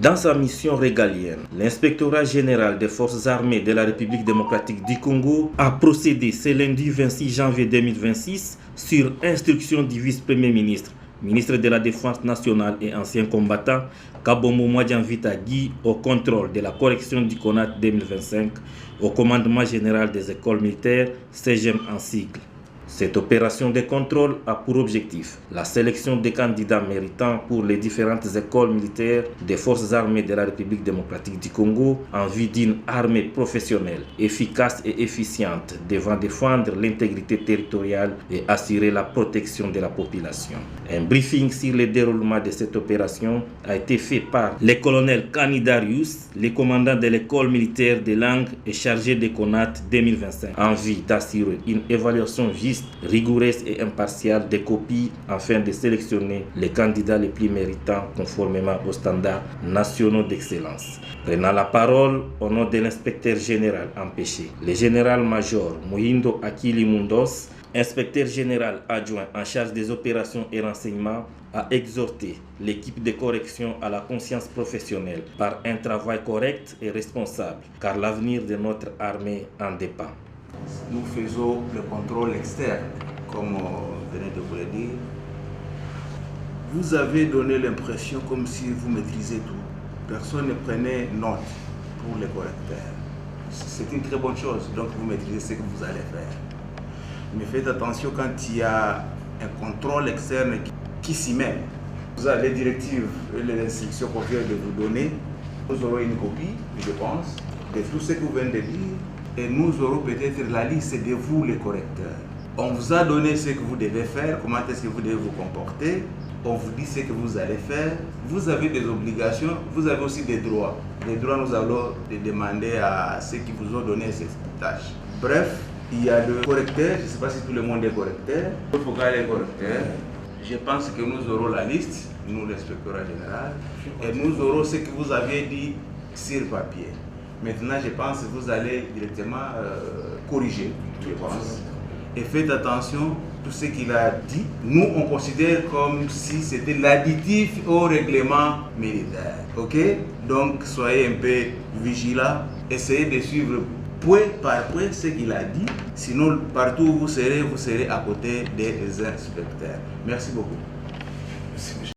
Dans sa mission régalienne, l'inspectorat général des forces armées de la République démocratique du Congo a procédé ce lundi 26 janvier 2026 sur instruction du vice-premier ministre, ministre de la Défense nationale et ancien combattant, Kabomo Mwadjanvita Guy, au contrôle de la correction du CONAT 2025 au commandement général des écoles militaires, CGM en sigle. Cette opération de contrôle a pour objectif la sélection des candidats méritants pour les différentes écoles militaires des forces armées de la République démocratique du Congo en vue d'une armée professionnelle, efficace et efficiente devant défendre l'intégrité territoriale et assurer la protection de la population. Un briefing sur le déroulement de cette opération a été fait par le colonel Kanidarius, le commandant de l'école militaire des langues et chargé des CONAT 2025, en vue d'assurer une évaluation juste, rigoureuse et impartiale des copies afin de sélectionner les candidats les plus méritants conformément aux standards nationaux d'excellence. Prenant la parole au nom de l'inspecteur général empêché, le général-major Muhindo Akili Mundos, inspecteur général adjoint en charge des opérations et renseignements, a exhorté l'équipe de correction à la conscience professionnelle par un travail correct et responsable, car l'avenir de notre armée en dépend. Nous faisons le contrôle externe, comme on venait de vous le dire. Vous avez donné l'impression comme si vous maîtrisez tout. Personne ne prenait note pour les correcteurs. C'est une très bonne chose, donc vous maîtrisez ce que vous allez faire. Mais faites attention quand il y a un contrôle externe qui s'y met. Vous avez les directives et les instructions qu'on vient de vous donner. Nous aurons une copie, je pense, de tout ce que vous venez de dire. Et nous aurons peut-être la liste de vous, les correcteurs. On vous a donné ce que vous devez faire, comment est-ce que vous devez vous comporter. On vous dit ce que vous allez faire. Vous avez des obligations, vous avez aussi des droits. Les droits, nous allons les demander à ceux qui vous ont donné cette tâche. Bref, il y a le correcteur, je ne sais pas si tout le monde est correcteur. Il faut garder les correcteurs. Je pense que nous aurons la liste, nous l'inspectorat général, et nous aurons ce que vous avez dit sur papier. Maintenant, je pense que vous allez directement corriger, je pense. Et faites attention, tout ce qu'il a dit, nous on considère comme si c'était l'additif au règlement militaire. Ok? Donc, soyez un peu vigilants, essayez de suivre point par point ce qu'il a dit. Sinon, partout où vous serez à côté des inspecteurs. Merci beaucoup.